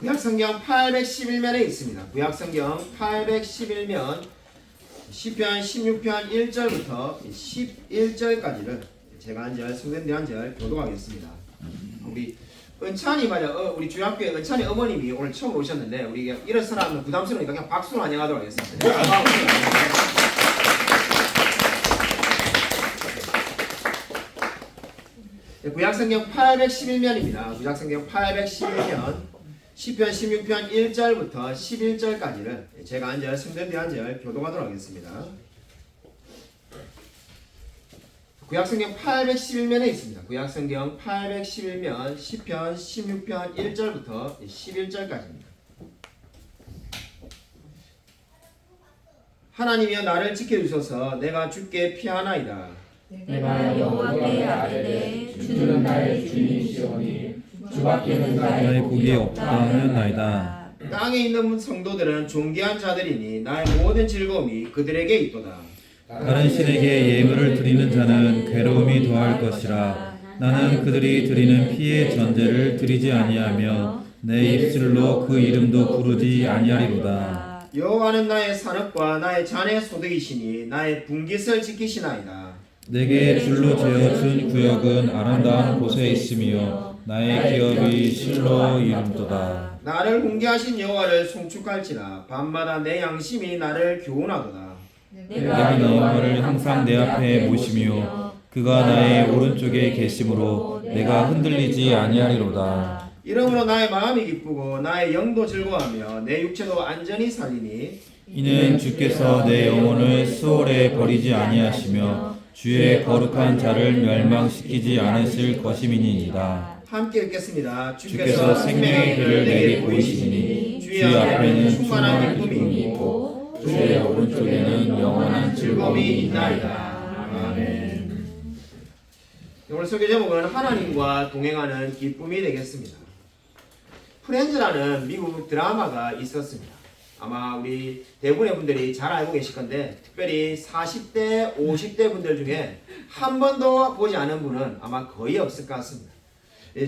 구약성경 811면에 있습니다. 구약성경 811면 시편 16편 1절부터 11절까지를 제가 한 절, 성도님들이 한 절 교독하겠습니다. 우리 은찬이 우리 주학교에 은찬이 어머님이 오늘 처음 오셨는데 우리 일어서라면 부담스러우니까 그냥 박수로 안녕하도록 하겠습니다. 구약성경 811면입니다. 구약성경 811면 시편 16편 1절부터 11절까지를 제가 한 절, 성도님들이 한 절 교독하도록 하겠습니다. 구약성경 811면에 있습니다. 구약성경 811면 시편 16편 1절부터 11절까지입니다. 하나님이여 나를 지켜주소서. 내가 주께 피하나이다. 내가 여호와께 아뢰되 주는 나의 주님이시오니 주밖에는 나의 복이 없다 하였나이다. 땅에 있는 성도들은 존귀한 자들이니 나의 모든 즐거움이 그들에게 있도다. 다른 신에게 예물을 드리는 자는 괴로움이 더할 것이라. 나는 그들이 드리는 피의 전제를 드리지 아니하며 내 입술로 그 이름도 부르지 아니하리로다. 여호와는 나의 산업과 나의 잔의 소득이시니 나의 분깃을 지키시나이다. 내게 줄로 재어준 구역은 아름다운 곳에 있으며 나의 기업이 실로 이름도다. 나를 훈계하신 여호와를 송축할지라. 밤마다 내 양심이 나를 교훈하도다. 내가 여호와를 항상 내 앞에 모시며 그가 나의 오른쪽에 계심으로 내가 흔들리지 아니하리로다. 이러므로 나의 마음이 기쁘고 나의 영도 즐거워하며 내 육체도 안전히 살리니 이는 주께서 내 영혼을 수월에 버리지 아니하시며 주의 거룩한 자를 멸망시키지 않으실 것임이니이다. 함께 읽겠습니다. 주께서 생명의 길을 내게 보이시니 주의 앞에는 충만한 기쁨이 있고 주의 오른쪽에는 영원한 즐거움이 있나이다. 아멘. 오늘 설교 제목은 하나님과 동행하는 기쁨이 되겠습니다. 프렌즈라는 미국 드라마가 있었습니다. 아마 우리 대부분의 분들이 잘 알고 계실 건데 특별히 40대, 50대 분들 중에 한 번도 보지 않은 분은 아마 거의 없을 것 같습니다.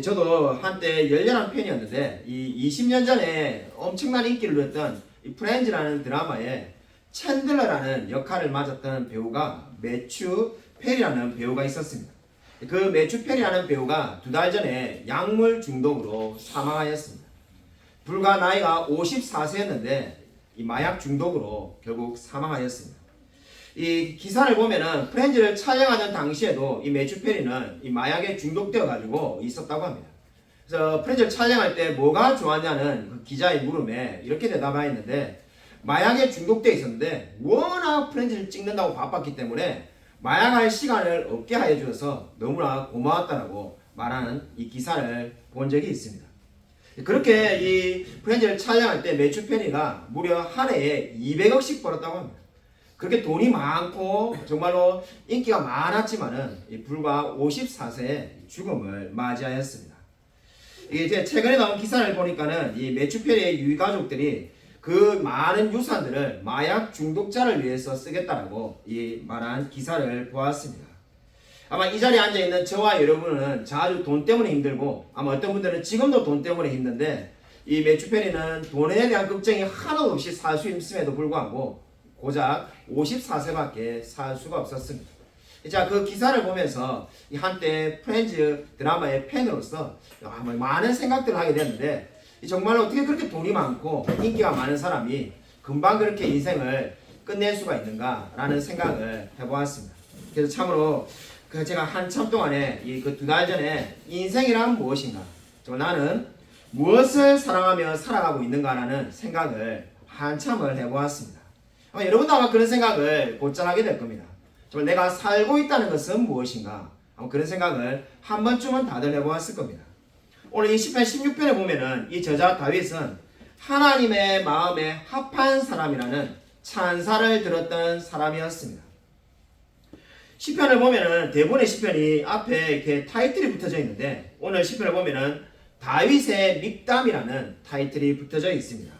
저도 한때 열렬한 팬이었는데 이 20년 전에 엄청난 인기를 누렸던 이 프렌즈라는 드라마에 챈들러라는 역할을 맡았던 배우가 매튜 페리라는 배우가 있었습니다. 그 매튜 페리라는 배우가 2달 전에 약물 중독으로 사망하였습니다. 불과 나이가 54세였는데 이 마약 중독으로 결국 사망하였습니다. 이 기사를 보면은 프렌즈를 촬영하던 당시에도 이 매튜 페리는 이 마약에 중독되어 가지고 있었다고 합니다. 그래서 프렌즈를 촬영할 때 뭐가 좋았냐는 그 기자의 물음에 이렇게 대답하였는데 마약에 중독되어 있었는데 워낙 프렌즈를 찍는다고 바빴기 때문에 마약할 시간을 없게 하여 주어서 너무나 고마웠다라고 말하는 이 기사를 본 적이 있습니다. 그렇게 이 프렌즈를 촬영할 때 매튜 페리가 무려 한 해에 200억씩 벌었다고 합니다. 그렇게 돈이 많고 정말로 인기가 많았지만은 불과 54세에 죽음을 맞이하였습니다. 이제 최근에 나온 기사를 보니까는 이 매튜 페리의 유가족들이 그 많은 유산들을 마약 중독자를 위해서 쓰겠다라고 이 말한 기사를 보았습니다. 아마 이 자리에 앉아있는 저와 여러분은 자주 돈 때문에 힘들고 아마 어떤 분들은 지금도 돈 때문에 힘든데 이 매튜 페리는 돈에 대한 걱정이 하나도 없이 살 수 있음에도 불구하고 고작 54세밖에 살 수가 없었습니다. 자, 그 기사를 보면서 이 한때 프렌즈 드라마의 팬으로서 많은 생각들을 하게 됐는데 정말 어떻게 그렇게 돈이 많고 인기가 많은 사람이 금방 그렇게 인생을 끝낼 수가 있는가라는 생각을 해보았습니다. 그래서 참으로 제가 한참 동안에 그 2달 전에 인생이란 무엇인가, 정말 나는 무엇을 사랑하며 살아가고 있는가라는 생각을 한참을 해보았습니다. 아마 여러분도 아마 그런 생각을 곧잘 하게 될 겁니다. 정말 내가 살고 있다는 것은 무엇인가, 아마 그런 생각을 한 번쯤은 다들 해보았을 겁니다. 오늘 이 시편 16편에 보면은 이 저자 다윗은 하나님의 마음에 합한 사람이라는 찬사를 들었던 사람이었습니다. 시편을 보면은 대부분의 시편이 앞에 이렇게 타이틀이 붙어져 있는데 오늘 시편을 보면은 다윗의 믹담이라는 타이틀이 붙어져 있습니다.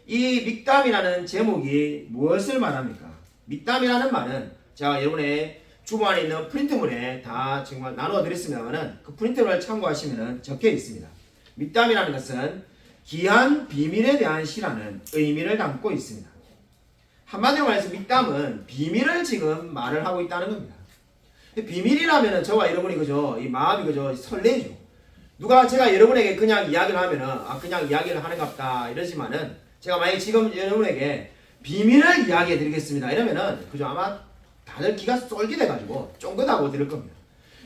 이 믹담이라는 제목이 무엇을 말합니까? 믹담이라는 말은 제가 여러분의 주보 안에 있는 프린트물에 다 정말 나누어 드렸습니다만은 그 프린트물을 참고하시면 적혀 있습니다. 믹담이라는 것은 귀한 비밀에 대한 시라는 의미를 담고 있습니다. 한마디로 말해서 믹담은 비밀을 지금 말을 하고 있다는 겁니다. 비밀이라면 저와 여러분이 그죠, 이 마음이 그죠, 설레죠. 누가 제가 여러분에게 그냥 이야기를 하면은 그냥 이야기를 하는갑다 이러지만은, 제가 만약에 지금 여러분에게 비밀을 이야기해 드리겠습니다 이러면은 그죠, 아마 다들 귀가 쏠깃해가지고 쫑긋하고 들을 겁니다.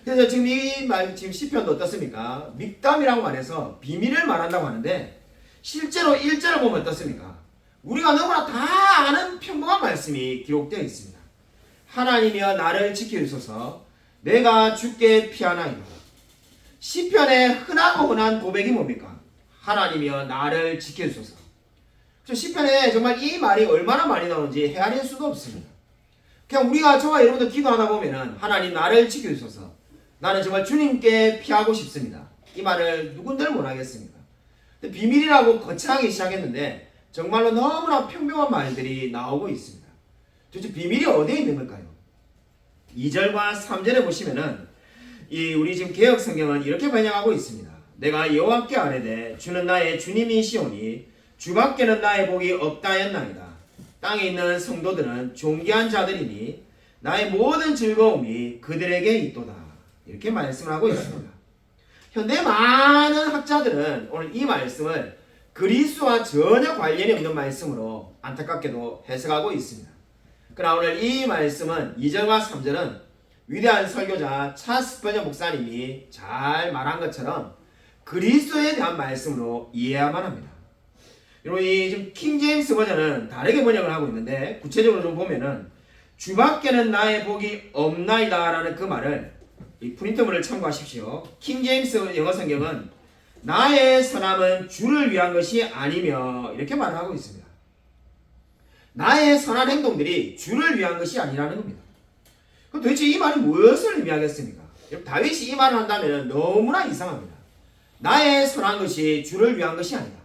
그래서 지금 이 말, 지금 시편도 어떻습니까? 믹담이라고 말해서 비밀을 말한다고 하는데, 실제로 1절을 보면 어떻습니까? 우리가 너무나 다 아는 평범한 말씀이 기록되어 있습니다. 하나님이여 나를 지켜주소서, 내가 주께 피하나이다. 시편의 흔하고 흔한 고백이 뭡니까? 하나님이여 나를 지켜주소서. 시편에 정말 이 말이 얼마나 많이 나오는지 헤아릴 수도 없습니다. 그냥 우리가 저와 여러분들 기도하다 보면은 하나님 나를 지켜주소서, 나는 정말 주님께 피하고 싶습니다, 이 말을 누군들 못하겠습니까? 비밀이라고 거창하게 시작했는데 정말로 너무나 평범한 말들이 나오고 있습니다. 도대체 비밀이 어디에 있는 걸까요? 2절과 3절에 보시면은 우리 지금 개혁 성경은 이렇게 번역하고 있습니다. 내가 여호와께 아뢰되 주는 나의 주님이시오니 주밖에는 나의 복이 없다였나이다. 땅에 있는 성도들은 존귀한 자들이니 나의 모든 즐거움이 그들에게 있도다. 이렇게 말씀을 하고 있습니다. 현대 많은 학자들은 오늘 이 말씀을 그리스도와 전혀 관련이 없는 말씀으로 안타깝게도 해석하고 있습니다. 그러나 오늘 이 말씀은 2절과 3절은 위대한 설교자 찰스 스퍼전 목사님이 잘 말한 것처럼 그리스도에 대한 말씀으로 이해해야만 합니다. 여러분, 이 지금 킹 제임스 버전은 다르게 번역을 하고 있는데, 구체적으로 좀 보면은 주밖에는 나의 복이 없나이다 라는 그 말을, 이 프린터물을 참고하십시오. 킹 제임스 영어 성경은 나의 선함은 주를 위한 것이 아니며 이렇게 말을 하고 있습니다. 나의 선한 행동들이 주를 위한 것이 아니라는 겁니다. 그럼 도대체 이 말이 무엇을 의미하겠습니까? 다윗이 이 말을 한다면 너무나 이상합니다. 나의 선한 것이 주를 위한 것이 아니다.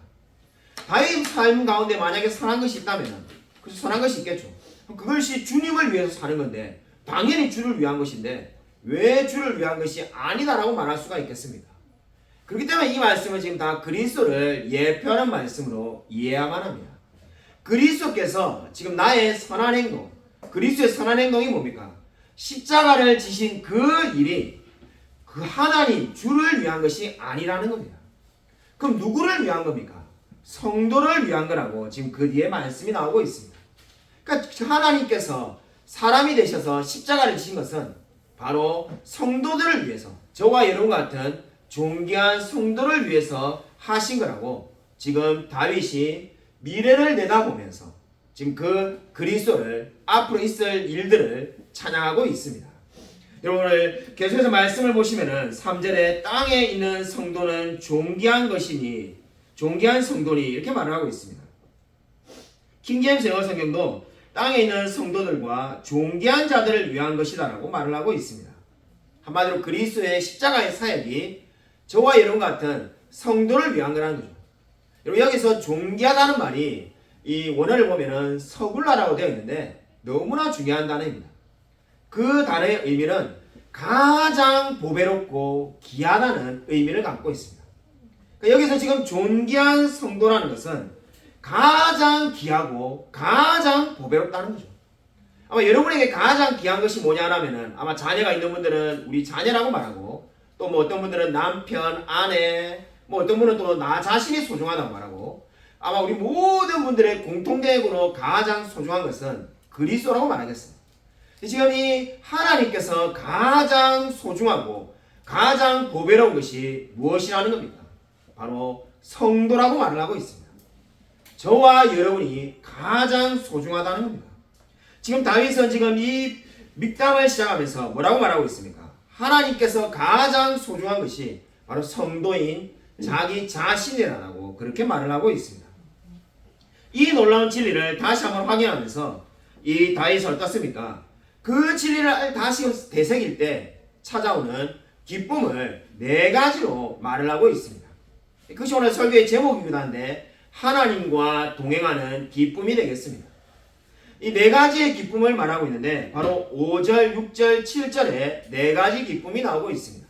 다윗 삶 가운데 만약에 선한 것이 있다면, 그래서 선한 것이 있겠죠. 그것이 주님을 위해서 사는 건데 당연히 주를 위한 것인데 왜 주를 위한 것이 아니다라고 말할 수가 있겠습니까? 그렇기 때문에 이 말씀은 지금 다 그리스도를 예표하는 말씀으로 이해해야만 합니다. 그리스도께서 지금 나의 선한 행동, 그리스도의 선한 행동이 뭡니까? 십자가를 지신 그 일이 그 하나님 주를 위한 것이 아니라는 겁니다. 그럼 누구를 위한 겁니까? 성도를 위한 거라고 지금 그 뒤에 말씀이 나오고 있습니다. 그러니까 하나님께서 사람이 되셔서 십자가를 지신 것은 바로 성도들을 위해서, 저와 여러분 같은 존귀한 성도를 위해서 하신 거라고 지금 다윗이 미래를 내다보면서 지금 그 그리스도를, 앞으로 있을 일들을 찬양하고 있습니다. 여러분, 오늘 계속해서 말씀을 보시면은 3절에 땅에 있는 성도는 존귀한 것이니, 존귀한 성도니 이렇게 말을 하고 있습니다. 킹제임스 영어 성경도 땅에 있는 성도들과 존귀한 자들을 위한 것이다라고 말을 하고 있습니다. 한마디로 그리스도의 십자가의 사역이 저와 여러분 같은 성도를 위한 거라는 거죠. 여러분, 여기서 존귀하다는 말이 이 원어를 보면은 서굴라라고 되어 있는데 너무나 중요한 단어입니다. 그 단어의 의미는 가장 보배롭고 귀하다는 의미를 갖고 있습니다. 그러니까 여기서 지금 존귀한 성도라는 것은 가장 귀하고 가장 보배롭다는 거죠. 아마 여러분에게 가장 귀한 것이 뭐냐라면은 아마 자녀가 있는 분들은 우리 자녀라고 말하고, 또 뭐 어떤 분들은 남편, 아내, 뭐 어떤 분은 또 나 자신이 소중하다고 말하고, 아마 우리 모든 분들의 공통대으로 가장 소중한 것은 그리스도라고 말하겠습니다. 지금 이 하나님께서 가장 소중하고 가장 보배로운 것이 무엇이라는 겁니까? 바로 성도라고 말을 하고 있습니다. 저와 여러분이 가장 소중하다는 겁니다. 지금 다윗은 지금 이 믹담을 시작하면서 뭐라고 말하고 있습니까? 하나님께서 가장 소중한 것이 바로 성도인 자기 자신이라고 그렇게 말을 하고 있습니다. 이 놀라운 진리를 다시 한번 확인하면서 이 다윗은 어떻습니까? 그 진리를 다시 되새길 때 찾아오는 기쁨을 4가지로 말을 하고 있습니다. 그것이 오늘 설교의 제목이기도 한데 하나님과 동행하는 기쁨이 되겠습니다. 이 4가지의 기쁨을 말하고 있는데 바로 5절, 6절, 7절에 4가지 기쁨이 나오고 있습니다.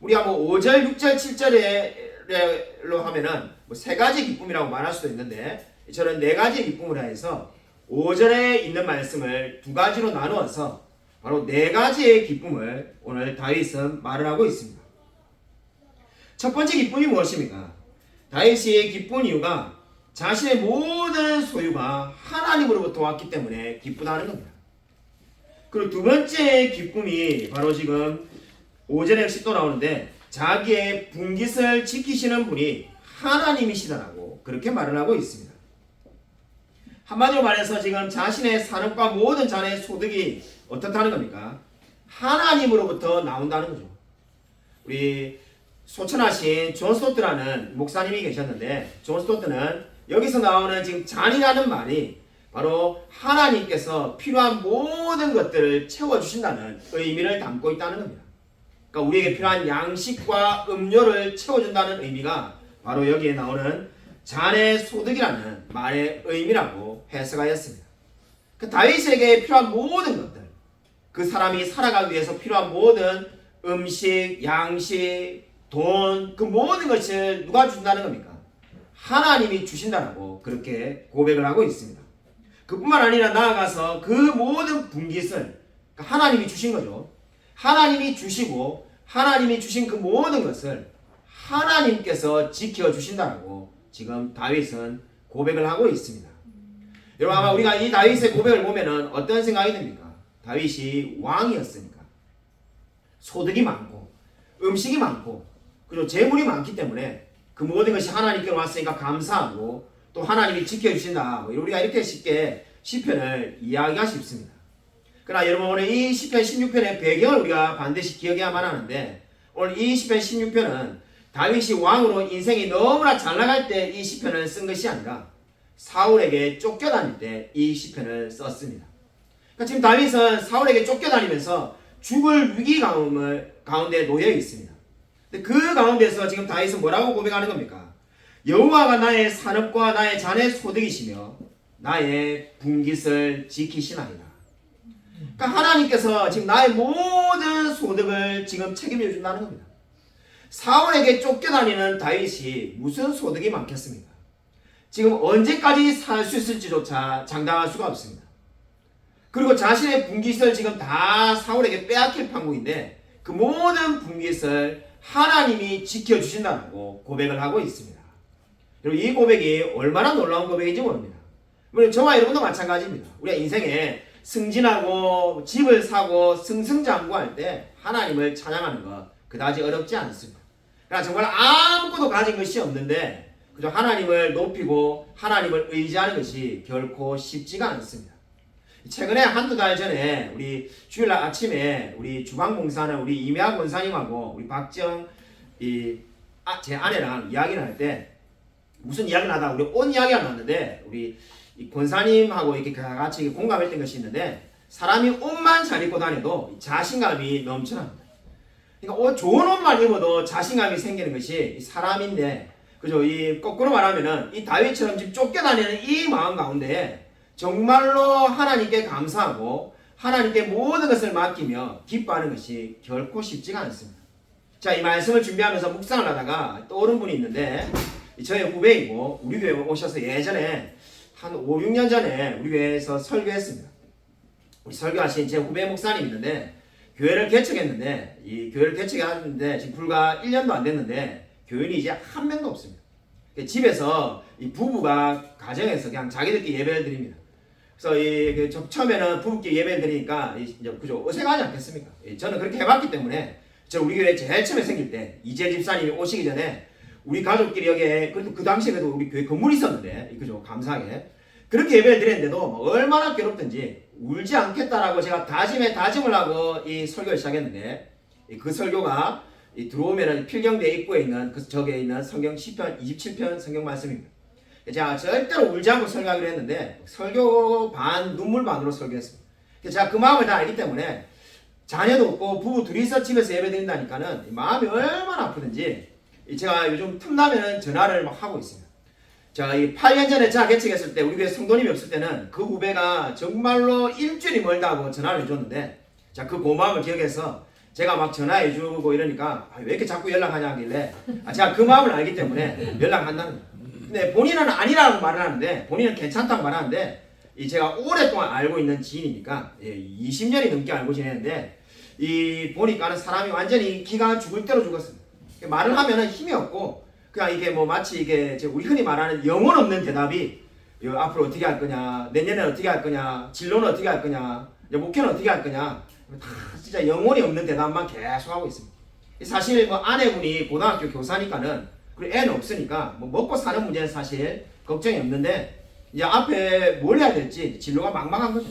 우리 한번 5절, 6절, 7절에 말로 하면은 뭐 세 가지 기쁨이라고 말할 수도 있는데 저는 네 가지 기쁨을 해서 5절에 있는 말씀을 두 가지로 나누어서 바로 네 가지의 기쁨을 오늘 다윗은 말을 하고 있습니다. 첫 번째 기쁨이 무엇입니까? 다윗이 기쁜 이유가 자신의 모든 소유가 하나님으로부터 왔기 때문에 기쁘다는 겁니다. 그리고 두 번째 기쁨이 바로 지금 5절에 역시 또 나오는데 자기의 분깃을 지키시는 분이 하나님이시다라고 그렇게 말을 하고 있습니다. 한마디로 말해서 지금 자신의 산업과 모든 자녀의 소득이 어떻다는 겁니까? 하나님으로부터 나온다는 거죠. 우리 소천하신 존 스토트라는 목사님이 계셨는데 존 스토트는 여기서 나오는 지금 잔이라는 말이 바로 하나님께서 필요한 모든 것들을 채워주신다는 의미를 담고 있다는 겁니다. 그러니까 우리에게 필요한 양식과 음료를 채워준다는 의미가 바로 여기에 나오는 잔의 소득이라는 말의 의미라고 해석하였습니다. 그 다윗에게 필요한 모든 것들, 그 사람이 살아가기 위해서 필요한 모든 음식, 양식, 돈, 그 모든 것을 누가 주신다는 겁니까? 하나님이 주신다라고 그렇게 고백을 하고 있습니다. 그뿐만 아니라 나아가서 그 모든 분깃을 하나님이 주신 거죠. 하나님이 주시고 하나님이 주신 그 모든 것을 하나님께서 지켜주신다라고 지금 다윗은 고백을 하고 있습니다. 여러분 아마 우리가 이 다윗의 고백을 보면은 어떤 생각이 듭니까? 다윗이 왕이었으니까 소득이 많고 음식이 많고 그리고 재물이 많기 때문에 그 모든 것이 하나님께 왔으니까 감사하고 또 하나님이 지켜주신다. 우리가 이렇게 쉽게 시편을 이해하기가 쉽습니다. 그러나 여러분 오늘 이 시편 16편의 배경을 우리가 반드시 기억해야만 하는데 오늘 이 시편 16편은 다윗이 왕으로 인생이 너무나 잘 나갈 때 이 시편을 쓴 것이 아니라 사울에게 쫓겨다닐 때 이 시편을 썼습니다. 그러니까 지금 다윗은 사울에게 쫓겨다니면서 죽을 위기 가운데 놓여 있습니다. 근데 그 가운데서 지금 다윗은 뭐라고 고백하는 겁니까? 여호와가 나의 산업과 나의 잔의 소득이시며 나의 분깃을 지키시나이다. 그러니까 하나님께서 지금 나의 모든 소득을 지금 책임져 준다는 겁니다. 사울에게 쫓겨다니는 다윗이 무슨 소득이 많겠습니까? 지금 언제까지 살 수 있을지조차 장담할 수가 없습니다. 그리고 자신의 분깃을 지금 다 사울에게 빼앗길 판국인데 그 모든 분깃을 하나님이 지켜주신다고 고백을 하고 있습니다. 그리고 이 고백이 얼마나 놀라운 고백인지 모릅니다. 물론 저와 여러분도 마찬가지입니다. 우리가 인생에 승진하고 집을 사고 승승장구할 때 하나님을 찬양하는 것 그다지 어렵지 않습니다. 그러나 정말 아무것도 가진 것이 없는데 그저 하나님을 높이고 하나님을 의지하는 것이 결코 쉽지가 않습니다. 최근에 한두 달 전에 우리 주일날 아침에 우리 주방봉사는 우리 이매학 권사님하고 우리 박정 제 아내랑 이야기를 할 때 무슨 이야기를 하다 우리 옷 이야기가 나왔는데 우리 이 권사님하고 이렇게 같이 공감했던 것이 있는데 사람이 옷만 잘 입고 다녀도 자신감이 넘쳐납니다. 그러니까 좋은 옷만 입어도 자신감이 생기는 것이 사람인데 그죠? 이 거꾸로 말하면은 이 다윗처럼 지금 쫓겨다니는 이 마음 가운데 정말로 하나님께 감사하고 하나님께 모든 것을 맡기며 기뻐하는 것이 결코 쉽지가 않습니다. 자, 이 말씀을 준비하면서 묵상을 하다가 떠오른 분이 있는데 저의 후배이고 우리 교회에 오셔서 예전에 한 5, 6년 전에 우리 교회에서 설교했습니다. 우리 설교하신 제 후배 목사님 있는데 교회를 개척했는데 이 교회를 개척했는데 지금 불과 1년도 안 됐는데 교인이 이제 한 명도 없습니다. 집에서 이 부부가 가정에서 그냥 자기들끼리 예배를 드립니다. 그래서 처음에는 부부끼리 예배를 드리니까 그죠 어색하지 않겠습니까? 저는 그렇게 해봤기 때문에 우리 교회 제일 처음에 생길 때 이재 집사님이 오시기 전에 우리 가족끼리 여기에 그래도 그 당시에 그래도 우리 교회 건물이 있었는데 그죠 감사하게 그렇게 예배를 드렸는데도 얼마나 괴롭든지 울지 않겠다라고 제가 다짐을 하고 이 설교를 시작했는데 그 설교가 들어오면은 필경대 입구에 있는 그 저기에 있는 성경 시편 27편 성경 말씀입니다. 제가 절대로 울지 않고 설교하기로 했는데 설교 반 눈물 반으로 설교했습니다. 제가 그 마음을 다 알기 때문에 자녀도 없고 부부 둘이서 집에서 예배 드린다니까는 마음이 얼마나 아프든지 제가 요즘 틈나면 전화를 막 하고 있습니다. 자, 이 8년 전에 제가 개척했을 때 우리 교회 성도님이 없을 때는 그 후배가 정말로 일주일이 멀다고 전화를 해줬는데 자, 그 고마움을 기억해서 제가 막 전화해주고 이러니까 왜 이렇게 자꾸 연락하냐 하길래 제가 그 마음을 알기 때문에 연락한다는 거예요. 근데 본인은 아니라고 말을 하는데 본인은 괜찮다고 말하는데 제가 오랫동안 알고 있는 지인이니까 20년이 넘게 알고 지내는데 보니까는 사람이 완전히 기가 죽을 대로 죽었습니다. 말을 하면은 힘이 없고 그냥 이게 뭐 마치 이게 우리 흔히 말하는 영혼 없는 대답이 앞으로 어떻게 할 거냐, 내년에 어떻게 할 거냐, 진로는 어떻게 할 거냐, 목표는 어떻게 할 거냐, 다 진짜 영혼이 없는 대답만 계속 하고 있습니다. 사실 뭐 아내분이 고등학교 교사니까는 그리고 애는 없으니까 뭐 먹고 사는 문제는 사실 걱정이 없는데 이제 앞에 뭘 해야 될지 진로가 막막한 거죠.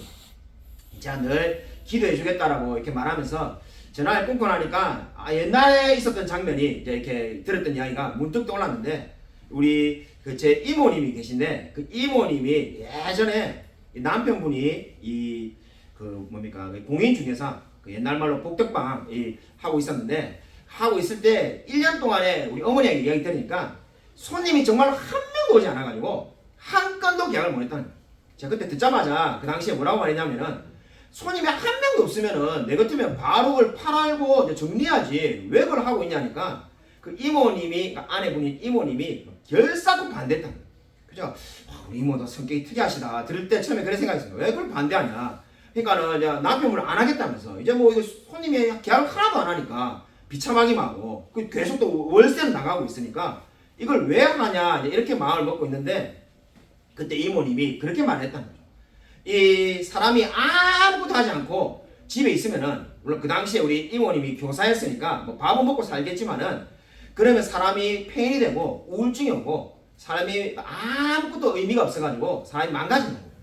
제가 늘 기도해 주겠다라고 이렇게 말하면서 전화를 끊고 나니까 옛날에 있었던 장면이 이제 이렇게 들었던 이야기가 문득 떠올랐는데 우리 제 이모님이 계신데 그 이모님이 예전에 남편분이 공인중개사 옛날 말로 복덕방 하고 있었는데 하고 있을 때 1년 동안에 우리 어머니에게 이야기 들으니까 손님이 정말 한 명도 오지 않아가지고 한 건도 계약을 못 했다는 거예요. 제가 그때 듣자마자 그 당시에 뭐라고 말했냐면은 손님이 한 명도 없으면은 내 같으면 바로 그걸 팔고 정리하지 왜 그걸 하고 있냐니까 그 이모님이 아내분인 이모님이 결사코 반대했다는 거예요. 그죠? 우리 이모도 성격이 특이하시다. 들을 때 처음에 그런 생각이 있어요. 왜 그걸 반대하냐? 그러니까는 남편분을 안 하겠다면서 이제 뭐 이거 손님이 계약을 하나도 안 하니까 비참하기만 하고 계속 또 월세는 나가고 있으니까 이걸 왜 하냐 이렇게 마음을 먹고 있는데 그때 이모님이 그렇게 말했다는 거죠. 이 사람이 아무것도 하지 않고 집에 있으면은 물론 그 당시에 우리 이모님이 교사였으니까 뭐 밥은 먹고 살겠지만은 그러면 사람이 폐인이 되고 우울증이 오고 사람이 아무것도 의미가 없어가지고 사람이 망가진다고.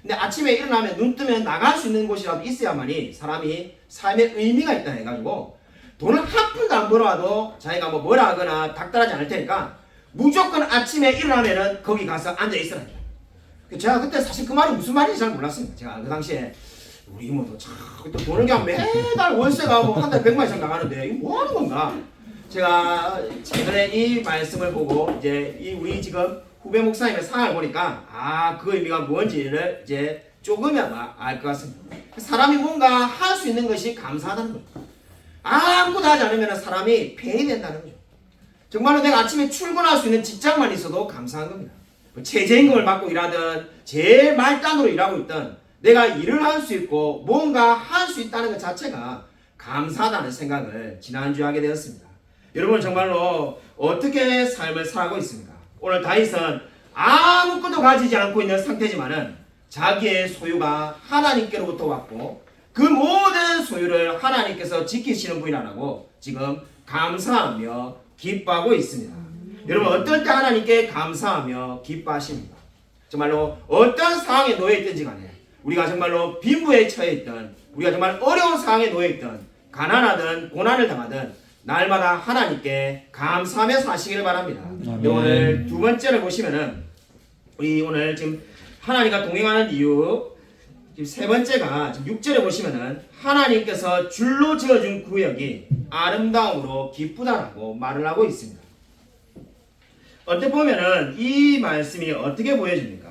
근데 아침에 일어나면 눈 뜨면 나갈 수 있는 곳이라도 있어야만이 사람이 삶에 의미가 있다 해가지고 돈을 한 푼도 안 벌어와도 자기가 뭐라 하거나 닥달하지 않을 테니까 무조건 아침에 일어나면은 거기 가서 앉아 있으라. 제가 그때 사실 그 말이 무슨 말인지 잘 몰랐습니다. 제가 그 당시에 우리 이모도 또 돈을 그냥 매달 월세가 뭐 한 달에 100만 이상 나가는데 이거 뭐 하는 건가? 제가 최근에 이 말씀을 보고 이제 우리 지금 후배 목사님의 상을 보니까 그 의미가 뭔지를 이제 조금이나마 알 것 같습니다. 사람이 뭔가 할 수 있는 것이 감사하다는 거죠. 아무것도 하지 않으면 사람이 폐인이 된다는 거죠. 정말로 내가 아침에 출근할 수 있는 직장만 있어도 감사한 겁니다. 최저임금을 받고 일하든 제일 말단으로 일하고 있든 내가 일을 할 수 있고 뭔가 할 수 있다는 것 자체가 감사하다는 생각을 지난주에 하게 되었습니다. 여러분 정말로 어떻게 삶을 살아가고 있습니까? 오늘 다윗은 아무것도 가지지 않고 있는 상태지만은 자기의 소유가 하나님께로부터 왔고 그 모든 소유를 하나님께서 지키시는 분이라고 지금 감사하며 기뻐하고 있습니다. 여러분 어떨 때 하나님께 감사하며 기뻐하십니까? 정말로 어떤 상황에 놓여 있든지 간에 우리가 정말로 빈부에 처해 있든 우리가 정말 어려운 상황에 놓여 있든 가난하든 고난을 당하든 날마다 하나님께 감사하며 사시기를 바랍니다. 오늘 두 번째를 보시면은 우리 오늘 지금 하나님과 동행하는 이유 지금 세 번째가 지금 6절에 보시면은 하나님께서 줄로 지어준 구역이 아름다움으로 기쁘다라고 말을 하고 있습니다. 어떻게 보면은 이 말씀이 어떻게 보여집니까?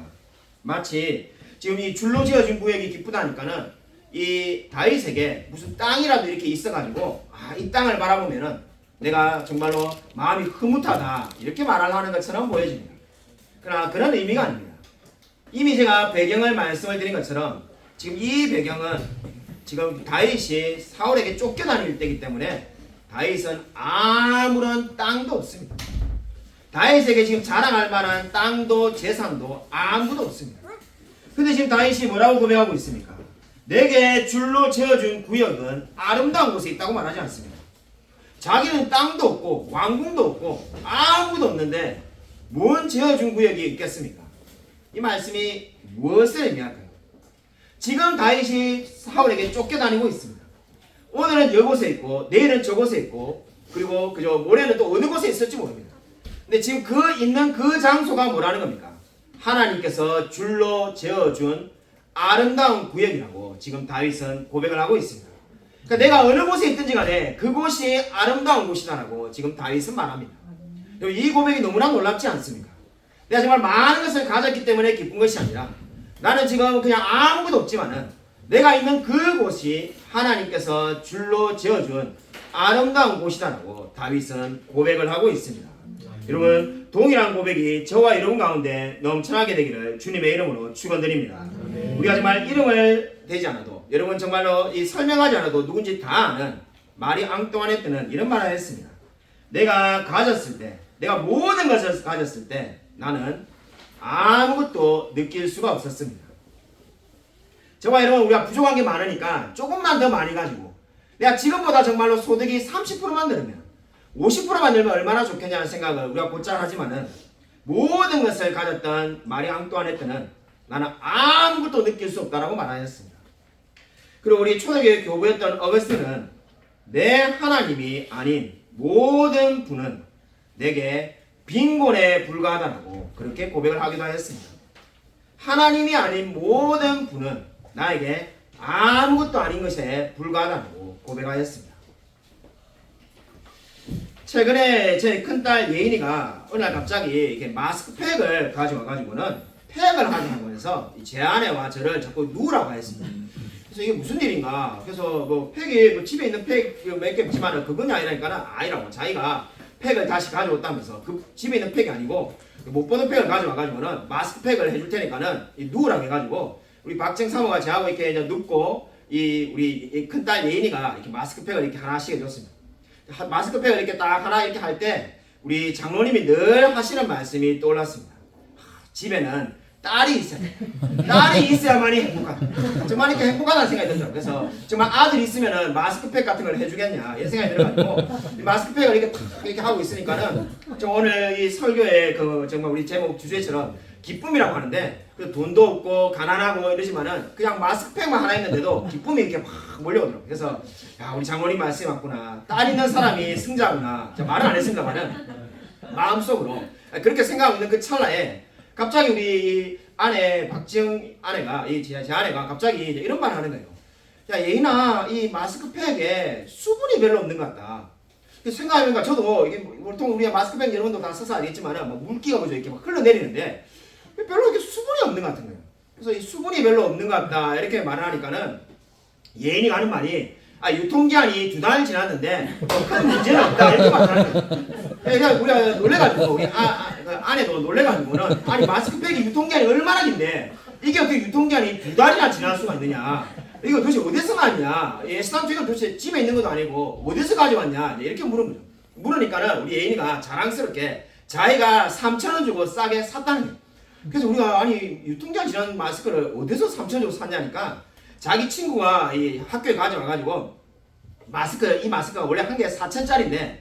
마치 지금 이 줄로 지어준 구역이 기쁘다니까는 이 다윗에게 무슨 땅이라도 이렇게 있어가지고 이 땅을 바라보면은 내가 정말로 마음이 흐뭇하다 이렇게 말하는 것처럼 보여집니다. 그러나 그런 의미가 아닙니다. 이미 제가 배경을 말씀을 드린 것처럼 지금 이 배경은 지금 다윗이 사울에게 쫓겨다닐 때이기 때문에 다윗은 아무런 땅도 없습니다. 다윗에게 지금 자랑할 만한 땅도 재산도 아무도 없습니다. 근데 지금 다윗이 뭐라고 고백하고 있습니까? 내게 줄로 지어준 구역은 아름다운 곳에 있다고 말하지 않습니다. 자기는 땅도 없고 왕궁도 없고 아무것도 없는데 뭔 지어준 구역이 있겠습니까? 이 말씀이 무엇을 의미할까요? 지금 다윗이 사울에게 쫓겨다니고 있습니다. 오늘은 이곳에 있고 내일은 저곳에 있고 그리고 모레는 또 어느 곳에 있을지 모릅니다. 근데 지금 있는 그 장소가 뭐라는 겁니까? 하나님께서 줄로 지어준 아름다운 구역이라고 지금 다윗은 고백을 하고 있습니다. 그러니까 내가 어느 곳에 있든지 간에 그곳이 아름다운 곳이다라고 지금 다윗은 말합니다. 이 고백이 너무나 놀랍지 않습니까? 내가 정말 많은 것을 가졌기 때문에 기쁜 것이 아니라 나는 지금 그냥 아무것도 없지만은 내가 있는 그곳이 하나님께서 줄로 지어준 아름다운 곳이다라고 다윗은 고백을 하고 있습니다. 여러분, 동일한 고백이 저와 여러분 가운데 넘쳐나게 되기를 주님의 이름으로 축원드립니다. 우리가 정말 이름을 대지 않아도, 여러분 정말로 이 설명하지 않아도 누군지 다 아는 마리 앙뚜아네트는 이런 말을 했습니다. 내가 가졌을 때, 내가 모든 것을 가졌을 때 나는 아무것도 느낄 수가 없었습니다. 저와 여러분, 우리가 부족한 게 많으니까 조금만 더 많이 가지고, 내가 지금보다 정말로 소득이 30%만 늘으면, 50%만 늘면 얼마나 좋겠냐는 생각을 우리가 곧잘 하지만은, 모든 것을 가졌던 마리 앙뚜아네트는 나는 아무것도 느낄 수 없다라고 말하였습니다. 그리고 우리 초대교회 교부였던 어거스틴은 내 하나님이 아닌 모든 분은 내게 빈곤에 불과하다라고 그렇게 고백을 하기도 하였습니다. 하나님이 아닌 모든 분은 나에게 아무것도 아닌 것에 불과하다고 고백하였습니다. 최근에 제 큰딸 예인이가 어느 날 갑자기 이렇게 마스크팩을 가져와가지고는 팩을 하자고 해서 제 아내와 저를 자꾸 누우라고 했습니다. 그래서 이게 무슨 일인가? 그래서 뭐 팩이 뭐 집에 있는 팩 몇 개 있지만은 그건이 아니라니까는 아니라고, 자기가 팩을 다시 가져왔다면서 그 집에 있는 팩이 아니고 못 보는 팩을 가져와가지고는 마스크팩을 해줄 테니까는 누우라고 해가지고 우리 박정 사모가 저하고 이렇게 이제 눕고 우리 큰딸 예인이가 이렇게 마스크팩을 이렇게 하나씩 해줬습니다. 마스크팩을 이렇게 딱 하나 이렇게 할 때 우리 장로님이 늘 하시는 말씀이 떠올랐습니다. 집에는 딸이 있어야 돼. 딸이 있어야만이 행복하다. 정말 이렇게 행복하다는 생각이 들더라고요. 그래서 정말 아들이 있으면은 마스크팩 같은 걸 해주겠냐 이런 생각이 들어가지고 마스크팩을 이렇게 탁 이렇게 하고 있으니까는 저 오늘 이 설교의 그 정말 우리 제목 주제처럼 기쁨이라고 하는데, 그 돈도 없고 가난하고 이러지만은 그냥 마스크팩만 하나 있는데도 기쁨이 이렇게 막 몰려오더라고요. 그래서 야, 우리 장로님 말씀이 맞구나. 딸 있는 사람이 승자구나. 제가 말은 안 했습니다만은 마음속으로 그렇게 생각하고 있는 그 찰나에 갑자기 우리 아내 박지영 아내가 제 아내가 갑자기 이런 말을 하는 거예요. 야, 예인아, 이 마스크팩에 수분이 별로 없는 것 같다. 생각해보니까 저도 이게 보통 우리가 마스크팩 여러분도 다 써서 알겠지만은 뭐 물기가 그죠 이렇게 막 흘러내리는데 별로 이렇게 수분이 없는 것 같은 거예요. 그래서 이 수분이 별로 없는 것 같다 이렇게 말을 하니까는 예인이가 하는 말이 유통기한이 2달 지났는데 큰 문제는 없다 이렇게 말하는 거예요. 그래서 우리가 놀래가지고 우리 아내도 놀래가지고는 아니 마스크팩이 유통기한이 얼마나 긴데 이게 어떻게 유통기한이 2달이나 지날 수가 있느냐, 이거 도대체 어디서 나왔냐, S3투가 도대체 집에 있는 것도 아니고 어디서 가져왔냐 이렇게 물은 거죠. 물으니까는 우리 예인이가 자랑스럽게 자기가 3,000원 주고 싸게 샀다는 거예요. 그래서 우리가 아니 유통기한 지난 마스크를 어디서 3,000원 주고 샀냐니까 자기 친구가 이 학교에 가져와가지고 이 마스크가 원래 한 개에 4,000짜리인데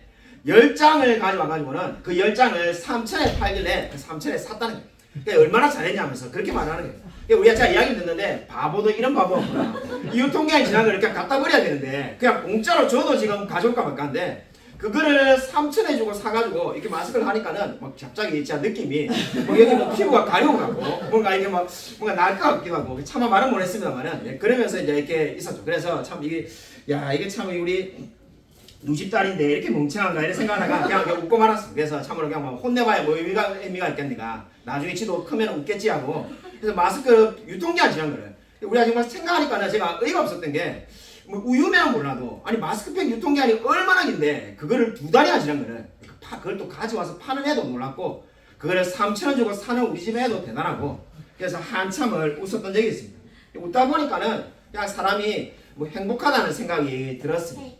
10장을 가져와가지고는 그 10장을 3,000에 팔길래 그 3,000에 샀다는 거예요. 그러니까 얼마나 잘했냐면서 그렇게 말하는 거예요. 그러니까 우리가 제가 이야기 듣는데 바보도 이런 바보 없구나. 유통기한이 지난 걸 이렇게 갖다 버려야 되는데 그냥 공짜로 줘도 지금 가져올까 말까인데 그거를 3,000에 주고 사가지고 이렇게 마스크를 하니까는 막 갑자기 진짜 느낌이 뭐 여기 뭐 피부가 가려운 것 같고 뭔가 이게 막 뭔가 날 것 같기도 하고 차마 말은 못했습니다만은 그러면서 이제 이렇게 있었죠. 그래서 참 이게 참 우리 누집 딸인데 이렇게 멍청한가 이런 생각하다가 그냥 웃고 말았어. 그래서 참으로 그냥 막 혼내봐야 뭐 의미가 있겠니까. 나중에 지도 크면 웃겠지 하고. 그래서 마스크 유통기한 지난 거를 우리가 정말 생각하니까는 제가 의의가 없었던 게 뭐 우유면 몰라도 아니 마스크팩 유통기한이 얼마나 긴데 그거를 2달이나 지난 거를 그걸 또 가져와서 파는 애도 놀랐고 그거를 3,000원 주고 사는 우리 집 애도 대단하고 그래서 한참을 웃었던 적이 있습니다. 웃다 보니까는 그냥 사람이 뭐 행복하다는 생각이 들었습니다.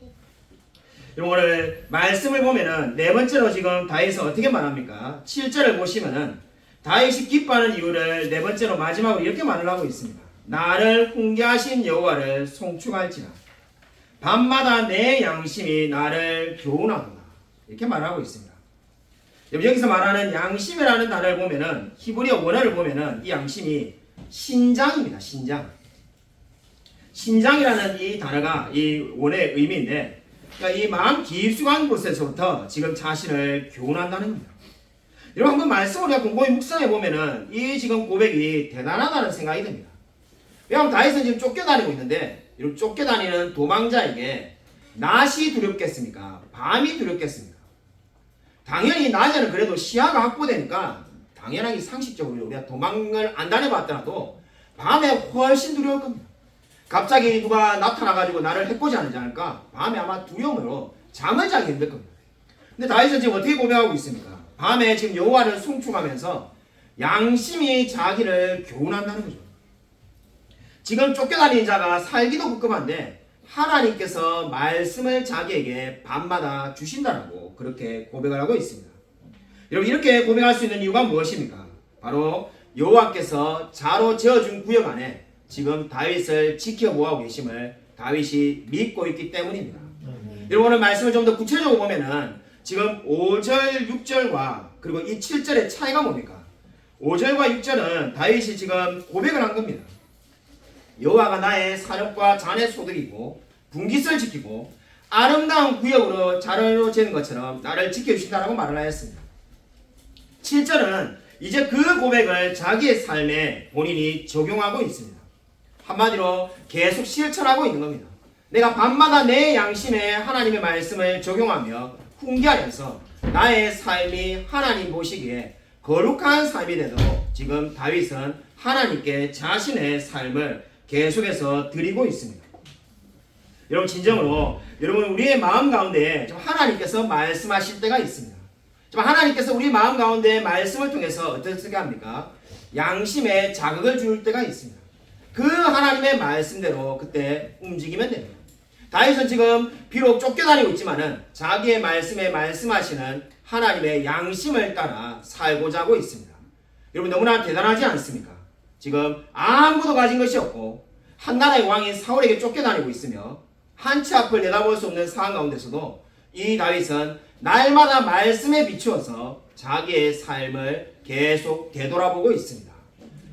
여러분 오늘 말씀을 보면은 네 번째로 지금 다윗은 어떻게 말합니까? 7절을 보시면은 다윗이 기뻐하는 이유를 네 번째로 마지막으로 이렇게 말을 하고 있습니다. 나를 훈계하신 여호와를 송축할지라 밤마다 내 양심이 나를 교훈하도다 이렇게 말하고 있습니다. 여기서 말하는 양심이라는 단어를 보면은 히브리어 원어를 보면은 이 양심이 신장입니다. 신장이라는 이 단어가 이 원어의 의미인데 그러니까 이 마음 깊숙한 곳에서부터 지금 자신을 교훈한다는 겁니다. 여러분 한번 말씀을 우리가 곰곰이 묵상해 보면은 이 지금 고백이 대단하다는 생각이 듭니다. 왜냐하면 다윗은 지금 쫓겨다니고 있는데 이런 쫓겨다니는 도망자에게 낮이 두렵겠습니까? 밤이 두렵겠습니까? 당연히 낮에는 그래도 시야가 확보되니까 당연하게 상식적으로 우리가 도망을 안 다녀봤더라도 밤에 훨씬 두려울 겁니다. 갑자기 누가 나타나가지고 나를 해코지 하지 않을까? 밤에 아마 두려움으로 잠을 자기 힘들 겁니다. 근데 다윗은 지금 어떻게 고백하고 있습니까? 밤에 지금 여호와를 숭축하면서 양심이 자기를 교훈한다는 거죠. 지금 쫓겨다니는 자가 살기도 급급한데 하나님께서 말씀을 자기에게 밤마다 주신다라고 그렇게 고백을 하고 있습니다. 여러분 이렇게 고백할 수 있는 이유가 무엇입니까? 바로 여호와께서 자로 지어준 구역 안에 지금 다윗을 지켜보고 계심을 다윗이 믿고 있기 때문입니다. 여러분 오늘 말씀을 좀 더 구체적으로 보면은 지금 5절, 6절과 그리고 이 7절의 차이가 뭡니까? 5절과 6절은 다윗이 지금 고백을 한 겁니다. 여호와가 나의 사력과 잔의 소득이고 분깃을 지키고 아름다운 구역으로 자로 재는 것처럼 나를 지켜주신다라고 말을 하였습니다. 7절은 이제 그 고백을 자기의 삶에 본인이 적용하고 있습니다. 한마디로 계속 실천하고 있는 겁니다. 내가 밤마다 내 양심에 하나님의 말씀을 적용하며 훈계하면서 나의 삶이 하나님 보시기에 거룩한 삶이 되도록 지금 다윗은 하나님께 자신의 삶을 계속해서 드리고 있습니다. 여러분 진정으로 여러분 우리의 마음 가운데 좀 하나님께서 말씀하실 때가 있습니다. 좀 하나님께서 우리 마음 가운데 말씀을 통해서 어떻게 합니까? 양심에 자극을 줄 때가 있습니다. 그 하나님의 말씀대로 그때 움직이면 됩니다. 다윗은 지금 비록 쫓겨다니고 있지만은 자기의 말씀에 말씀하시는 하나님의 양심을 따라 살고자 하고 있습니다. 여러분 너무나 대단하지 않습니까? 지금 아무도 가진 것이 없고 한 나라의 왕인 사울에게 쫓겨다니고 있으며 한 치 앞을 내다볼 수 없는 상황 가운데서도 이 다윗은 날마다 말씀에 비추어서 자기의 삶을 계속 되돌아보고 있습니다.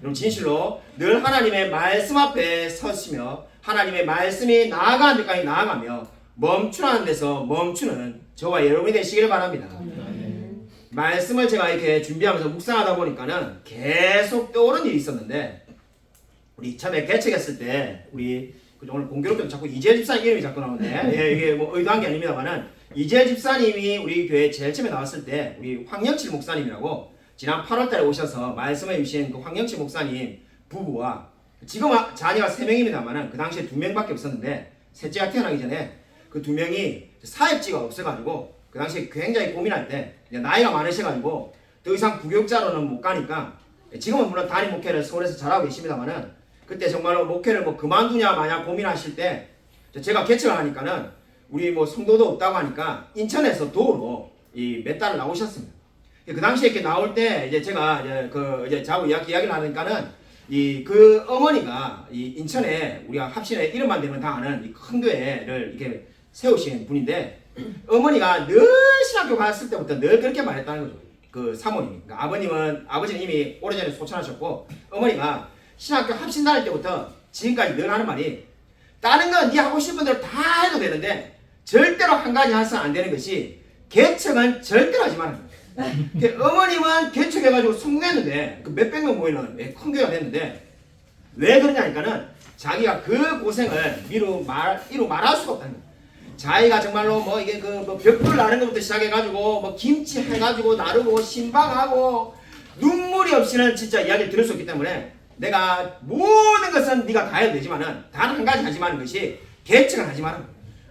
여러분 진실로 늘 하나님의 말씀 앞에 서시며 하나님의 말씀이 나아가는 데까지 나아가며 멈추라는 데서 멈추는 저와 여러분이 되시길 바랍니다. 말씀을 제가 이렇게 준비하면서 묵상하다 보니까는 계속 떠오르는 일이 있었는데 우리 처음에 개척했을 때 우리 오늘 공교롭게도 자꾸 이재일 집사님 이름이 자꾸 나오네. 예, 이게 뭐 의도한 게 아닙니다만은 이재일 집사님이 우리 교회 제일 처음에 나왔을 때 우리 황영칠 목사님이라고 지난 8월달에 오셔서 말씀해 주신 그 황영칠 목사님 부부와 지금 자녀가 3명입니다만은 그 당시에 2명밖에 없었는데 셋째가 태어나기 전에 그 2명이 사역지가 없어가지고 그 당시에 굉장히 고민할 때 나이가 많으셔가지고 더 이상 부교육자로는 못 가니까 지금은 물론 단임 목회를 서울에서 잘하고 계십니다만은 그때 정말로 목회를 뭐 그만두냐 마냐 고민하실 때 제가 개척을 하니까는 우리 뭐 성도도 없다고 하니까 인천에서 도로 이 몇 달을 나오셨습니다. 그 당시에 이렇게 나올 때 이제 제가 이제 자고 이야기를 하니까는 이 그 어머니가 이 인천에 우리가 합신에 이름만 되면 다 아는 이 큰 교회를 이렇게 세우신 분인데 어머니가 늘 신학교 갔을 때부터 늘 그렇게 말했다는 거죠. 그 사모님이. 그러니까 아버지는 이미 오래전에 소천하셨고 어머니가 신학교 합신 다닐 때부터 지금까지 늘 하는 말이 다른 건 네 하고 싶은 대로 다 해도 되는데 절대로 한 가지 해서는 안 되는 것이 개척은 절대로 하지 말아요. 어머님은 개척해가지고 성공했는데 그 몇백 명 모이는 큰 교회가 됐는데 왜 그러냐니까는 자기가 그 고생을 이루 말할 수가 없다는 거예요. 자기가 정말로 뭐 이게 뭐 벽돌 나르는 것부터 시작해가지고 뭐 김치 해가지고 나르고 신방하고 눈물이 없이는 진짜 이야기를 들을 수 없기 때문에 내가 모든 것은 네가 다 해도 되지만은 단 한 가지 하지 마는 것이 개척을 하지 마라.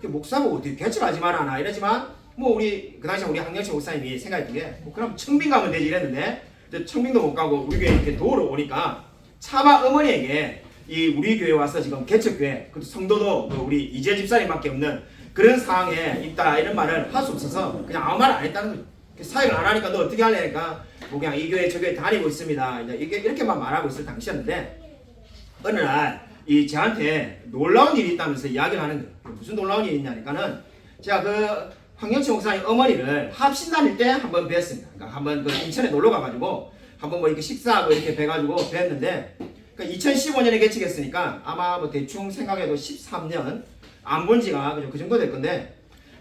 목사 보고 어떻게 개척을 하지 마라 나 이러지만 뭐 우리 그 당시에 우리 황영철 목사님이 생각했던 게 뭐 그럼 청빙 가면 되지 이랬는데 청빙도 못 가고 우리 교회 이렇게 도우러 오니까 차마 어머니에게 이 우리 교회 와서 지금 개척교회 그 성도도 그 우리 이재 집사님밖에 없는 그런 상황에 있다 이런 말을 할 수 없어서 그냥 아무 말 안 했다는 거죠. 사역을 안 하니까 너 어떻게 할래니까 뭐 그냥 이 교회 저 교회 다니고 있습니다. 이제 이렇게만 말하고 있을 당시였는데 어느 날 이 저한테 놀라운 일이 있다면서 이야기를 하는 거예요. 무슨 놀라운 일이 있냐니까는 제가 그 황영철 목사님 어머니를 합신 다닐 때 한번 뵀습니다. 그러니까 한번 그 인천에 놀러 가가지고 한번 뭐 이렇게 식사하고 이렇게 뵈가지고 뵀는데 그러니까 2015년에 개척했으니까 아마 뭐 대충 생각해도 13년 안 본 지가 그 정도 될 건데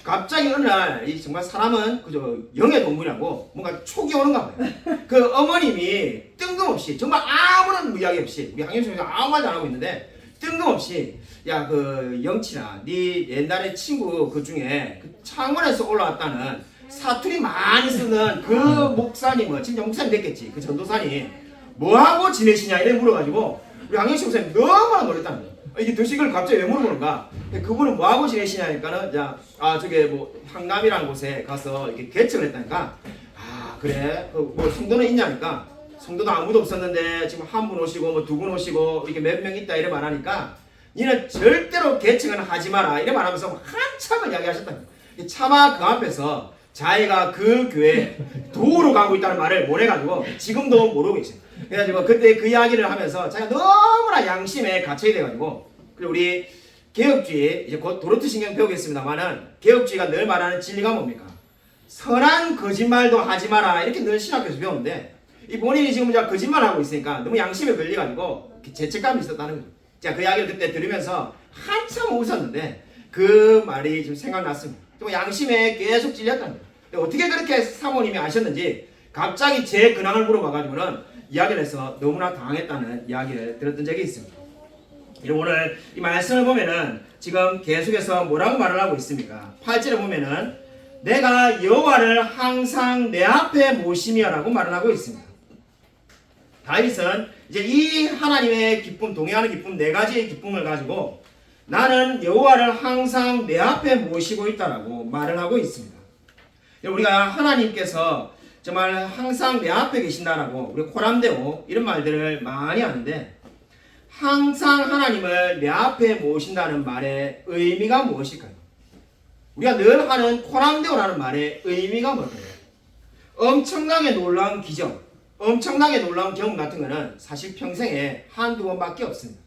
갑자기 어느 날 이 정말 사람은 그저 영의 동물이라고 뭔가 촉이 오는가 봐요. 그 어머님이 뜬금없이 정말 아무런 이야기 없이 우리 황영철 목사님 아무 말도 안 하고 있는데 뜬금없이 야 그 영치나 네 옛날에 친구 그 중에 그 창원에서 올라왔다는 사투리 많이 쓰는 그 목사님은 진짜 목사님 됐겠지 그 전도사님 뭐하고 지내시냐 이래 물어가지고 우리 황영철 목사님 너무나 놀랬다는 거예요. 이게 드식을 갑자기 왜 물어보는가? 그분은 뭐하고 지내시냐니까는 저게 뭐 향남이라는 곳에 가서 이렇게 개척을 했다니까. 아 그래? 뭐 성도는 있냐니까. 성도도 아무도 없었는데 지금 한 분 오시고 뭐 두 분 오시고 이렇게 몇 명 있다 이래 말하니까 니는 절대로 개척은 하지 마라 이래 말하면서 한참을 이야기하셨다. 차마 그 앞에서 자기가 그 교회에 도우러 가고 있다는 말을 못 해가지고 지금도 모르고 있어요. 그래가지고 그때 그 이야기를 하면서 자기가 너무나 양심에 갇혀야 돼가지고 그리고 우리 개혁주의 이제 곧 도로트 신경 배우겠습니다만은 개혁주의가 늘 말하는 진리가 뭡니까? 선한 거짓말도 하지 마라 이렇게 늘 신학교에서 배우는데 이 본인이 지금 거짓말하고 있으니까 너무 양심에 걸려가지고 죄책감이 있었다는 거예요. 자, 그 이야기를 그때 들으면서 한참 웃었는데 그 말이 좀 생각났습니다. 또 양심에 계속 찔렸다는 거예요. 어떻게 그렇게 사모님이 아셨는지 갑자기 제 근황을 물어봐가지고는 이야기를 해서 너무나 당황했다는 이야기를 들었던 적이 있습니다. 오늘 이 말씀을 보면은 지금 계속해서 뭐라고 말을 하고 있습니까? 8절에 보면은 내가 여호와를 항상 내 앞에 모시며라고 말을 하고 있습니다. 다윗은 이제 이 하나님의 기쁨, 동행하는 기쁨 네 가지의 기쁨을 가지고 나는 여호와를 항상 내 앞에 모시고 있다라고 말을 하고 있습니다. 우리가 하나님께서 정말 항상 내 앞에 계신다라고 우리 코람데오 이런 말들을 많이 하는데 항상 하나님을 내 앞에 모신다는 말의 의미가 무엇일까요? 우리가 늘 하는 코람데오라는 말의 의미가 뭘까요? 엄청나게 놀라운 기적, 엄청나게 놀라운 경험 같은 거는 사실 평생에 한두 번밖에 없습니다.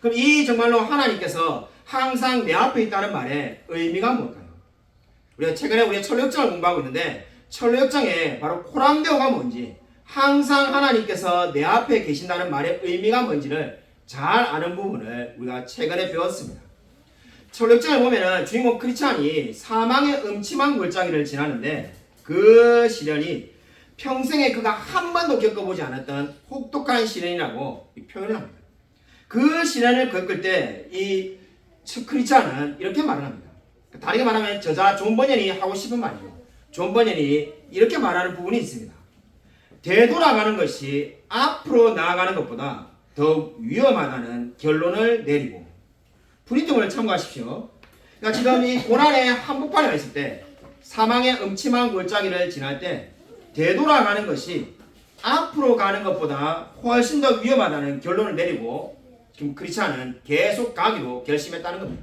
그럼 이 정말로 하나님께서 항상 내 앞에 있다는 말의 의미가 뭘까요? 우리가 최근에 우리가 철로역정을 공부하고 있는데 철로역정에 바로 코람데오가 뭔지 항상 하나님께서 내 앞에 계신다는 말의 의미가 뭔지를 잘 아는 부분을 우리가 최근에 배웠습니다. 철로역정을 보면은 주인공 크리스찬이 사망의 음침한 골짜기를 지나는데 그 시련이 평생에 그가 한 번도 겪어보지 않았던 혹독한 시련이라고 표현을 합니다. 그 시련을 겪을 때 이 크리스찬은 이렇게 말을 합니다. 다르게 말하면 저자 존 버년이 하고 싶은 말이죠. 존 버년이 이렇게 말하는 부분이 있습니다. 되돌아가는 것이 앞으로 나아가는 것보다 더욱 위험하다는 결론을 내리고 프린트물을 참고하십시오. 그러니까 지금 이 고난의 한복판에 있을 때 사망의 음침한 골짜기를 지날 때 되돌아가는 것이 앞으로 가는 것보다 훨씬 더 위험하다는 결론을 내리고 지금 크리스찬은 계속 가기로 결심했다는 겁니다.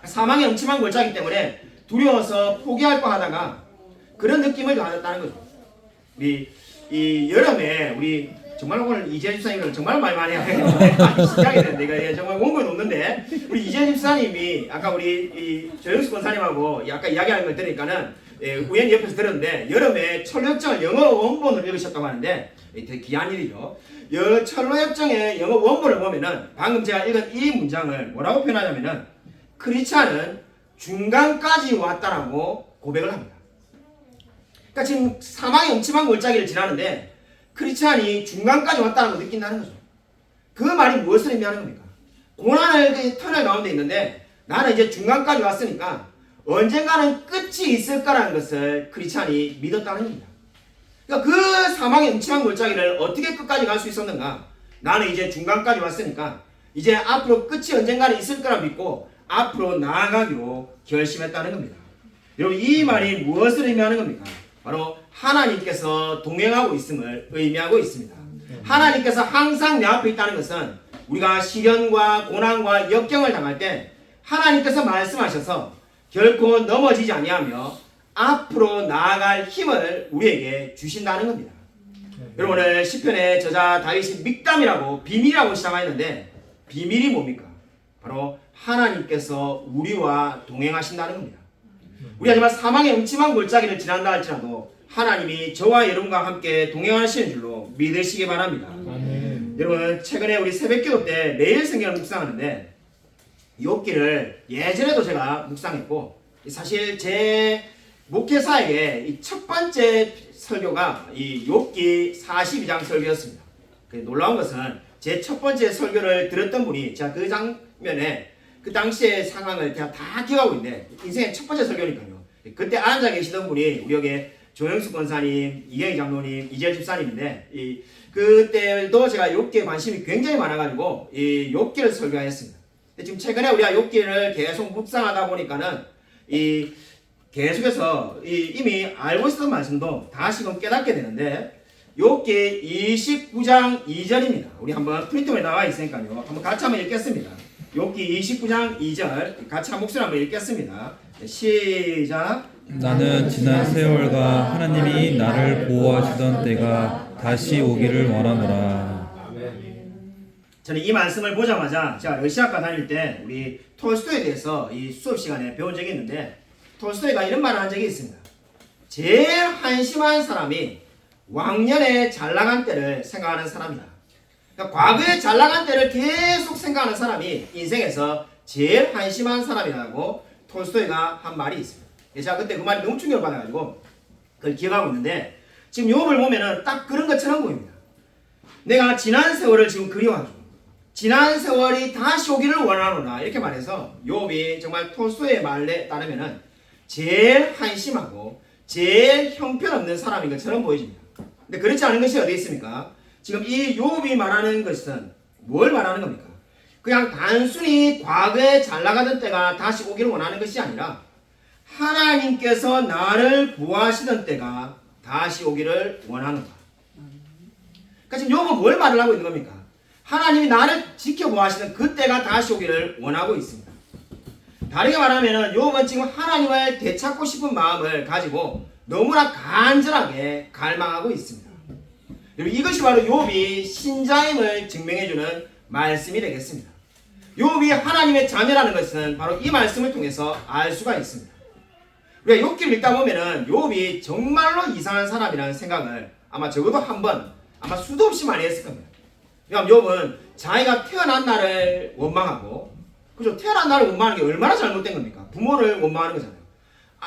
사망의 음침한 골짜기 때문에 두려워서 포기할 뻔하다가 그런 느낌을 받았다는 거죠. 이 여름에 우리 정말 오늘 이재현 집사님을 정말 많이 하겠는데 시작이 됐는데 이거 정말 원고에 놓는데 우리 이재현 집사님이 아까 우리 이 조영수 권사님하고 약간 이야기하는 걸 들으니까는 우연히 옆에서 들었는데 여름에 철로역정을 영어 원본을 읽으셨다고 하는데 되게 귀한 일이죠. 철로역정의 영어 원본을 보면은 방금 제가 읽은 이 문장을 뭐라고 표현하냐면은 크리스찬은 중간까지 왔다라고 고백을 합니다. 그러니까 지금 사망의 음침한 골짜기를 지나는데 크리스찬이 중간까지 왔다는 걸 느낀다는 거죠. 그 말이 무엇을 의미하는 겁니까? 고난의 터널 가운데 있는데 나는 이제 중간까지 왔으니까 언젠가는 끝이 있을 거라는 것을 크리스찬이 믿었다는 겁니다. 그러니까 그 사망의 음침한 골짜기를 어떻게 끝까지 갈 수 있었는가? 나는 이제 중간까지 왔으니까 이제 앞으로 끝이 언젠가는 있을 거라 믿고 앞으로 나아가기로 결심했다는 겁니다. 여러분 이 말이 무엇을 의미하는 겁니까? 바로 하나님께서 동행하고 있음을 의미하고 있습니다. 하나님께서 항상 내 앞에 있다는 것은 우리가 시련과 고난과 역경을 당할 때 하나님께서 말씀하셔서 결코 넘어지지 아니하며 앞으로 나아갈 힘을 우리에게 주신다는 겁니다. 여러분 오늘 시편의 저자 다윗이 믹담이라고 비밀이라고 시작하였는데 비밀이 뭡니까? 바로 하나님께서 우리와 동행하신다는 겁니다. 우리가 정말 사망의 음침한 골짜기를 지난다 할지라도 하나님이 저와 여러분과 함께 동행하시는 줄로 믿으시기 바랍니다. 아멘. 여러분 최근에 우리 새벽기도 때 매일 성경을 묵상하는데 욥기를 예전에도 제가 묵상했고 사실 제 목회사에게 이 첫 번째 설교가 이 욥기 42장 설교였습니다. 놀라운 것은 제 첫 번째 설교를 들었던 분이 제가 그 장면에 그 당시의 상황을 제가 다 기억하고 있는데 인생의 첫 번째 설교니까요. 그때 앉아 계시던 분이 우리 여기 조영숙 권사님, 이경희 장로님, 이재 집사님인데 그때도 제가 욥기에 관심이 굉장히 많아가지고 이 욥기를 설교했습니다. 지금 최근에 우리가 욥기를 계속 묵상하다 보니까는 이 계속해서 이미 알고 있었던 말씀도 다시금 깨닫게 되는데 욥기 29장 2절입니다. 우리 한번 프린트에 나와 있으니까요. 한번 같이 한번 읽겠습니다. 욥기 29장 2절 같이 한 목소리 한번 읽겠습니다. 시작. 나는 지난 세월과 하나님이 나를 보호하시던 때가 다시 오기를 원하노라. 저는 이 말씀을 보자마자 제가 러시아과 다닐 때 우리 톨스토이에 대해서 이 수업 시간에 배운 적이 있는데 톨스토이가 이런 말을 한 적이 있습니다. 제일 한심한 사람이 왕년에 잘 나간 때를 생각하는 사람이다. 그러니까 과거에 잘 나간 때를 계속 생각하는 사람이 인생에서 제일 한심한 사람이라고 톨스토이가 한 말이 있습니다. 제가 그때 그 말이 너무 충격을 받아가지고 그걸 기억하고 있는데 지금 욥을 보면은 딱 그런 것처럼 보입니다. 내가 지난 세월을 지금 그리워하죠. 지난 세월이 다시 오기를 원하노라 이렇게 말해서 욥이 정말 톨스토이의 말에 따르면은 제일 한심하고 제일 형편없는 사람인 것처럼 보여집니다. 근데 그렇지 않은 것이 어디 있습니까? 지금 이 욥이 말하는 것은 뭘 말하는 겁니까? 그냥 단순히 과거에 잘 나가던 때가 다시 오기를 원하는 것이 아니라 하나님께서 나를 구하시던 때가 다시 오기를 원하는 거야. 그러니까 지금 욥은 뭘 말을 하고 있는 겁니까? 하나님이 나를 지켜보시던 그때가 다시 오기를 원하고 있습니다. 다르게 말하면 욥은 지금 하나님을 되찾고 싶은 마음을 가지고 너무나 간절하게 갈망하고 있습니다. 이것이 바로 욥이 신자임을 증명해주는 말씀이 되겠습니다. 욥이 하나님의 자녀라는 것은 바로 이 말씀을 통해서 알 수가 있습니다. 우리가 욥기를 읽다 보면은 욥이 정말로 이상한 사람이라는 생각을 아마 적어도 한 번, 아마 수도 없이 많이 했을 겁니다. 그러니까 욥은 자기가 태어난 날을 원망하고, 그죠? 태어난 날을 원망하는 게 얼마나 잘못된 겁니까? 부모를 원망하는 거잖아요.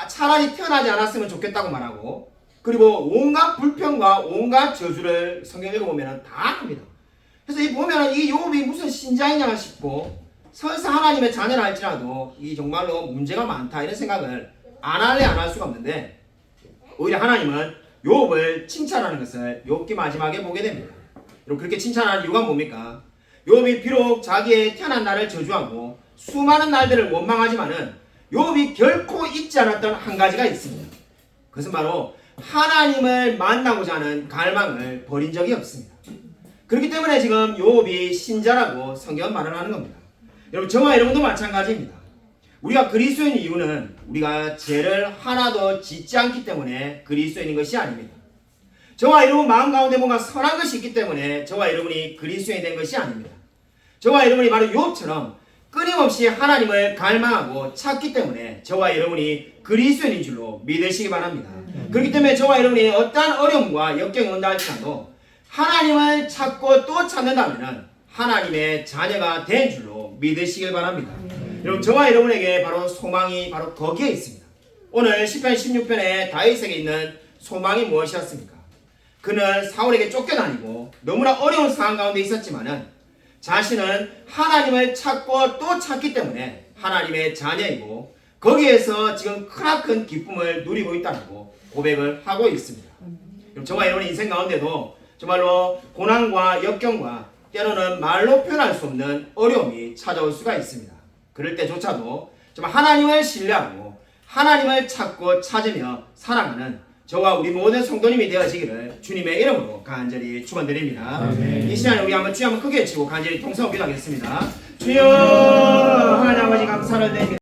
차라리 태어나지 않았으면 좋겠다고 말하고, 그리고 온갖 불평과 온갖 저주를 성경 읽어보면 다 합니다. 그래서 이 보면은 이 욥이 무슨 신자이냐 싶고, 설사 하나님의 자녀라 할지라도 이 정말로 문제가 많다 이런 생각을 안 할 수가 없는데, 오히려 하나님은 욥을 칭찬하는 것을 욥기 마지막에 보게 됩니다. 그리고 그렇게 칭찬하는 이유가 뭡니까? 욥이 비록 자기의 태어난 날을 저주하고 수많은 날들을 원망하지만은 욥이 결코 잊지 않았던 한 가지가 있습니다. 그것은 바로 하나님을 만나고자 하는 갈망을 버린 적이 없습니다. 그렇기 때문에 지금 욥이 신자라고 성경은 말을 하는 겁니다. 여러분, 저와 여러분도 마찬가지입니다. 우리가 그리스도인 이유는 우리가 죄를 하나도 짓지 않기 때문에 그리스도인인 것이 아닙니다. 저와 여러분 마음 가운데 뭔가 선한 것이 있기 때문에 저와 여러분이 그리스도인이 된 것이 아닙니다. 저와 여러분이 바로 욥처럼 끊임없이 하나님을 갈망하고 찾기 때문에 저와 여러분이 그리스도인인 줄로 믿으시기 바랍니다. 그렇기 때문에 저와 여러분이 어떠한 어려움과 역경이 온다 할지라도 하나님을 찾고 또 찾는다면 하나님의 자녀가 된 줄로 믿으시길 바랍니다. 여러분, 저와 여러분에게 바로 소망이 바로 거기에 있습니다. 오늘 시편 16편에 다윗에게 있는 소망이 무엇이었습니까? 그는 사울에게 쫓겨다니고 너무나 어려운 상황 가운데 있었지만은 자신은 하나님을 찾고 또 찾기 때문에 하나님의 자녀이고 거기에서 지금 크나큰 기쁨을 누리고 있다고 고백을 하고 있습니다. 저와 여러분의 인생 가운데도 정말로 고난과 역경과 때로는 말로 표현할 수 없는 어려움이 찾아올 수가 있습니다. 그럴 때조차도 정말 하나님을 신뢰하고 하나님을 찾고 찾으며 살아가는 저와 우리 모든 성도님이 되어지기를 주님의 이름으로 간절히 축원드립니다. 아멘. 이 시간에 우리 한번 주여 한번 크게 외치고 간절히 통성을 기도하겠습니다. 주여, 하나님 아버지 감사를 드립니다.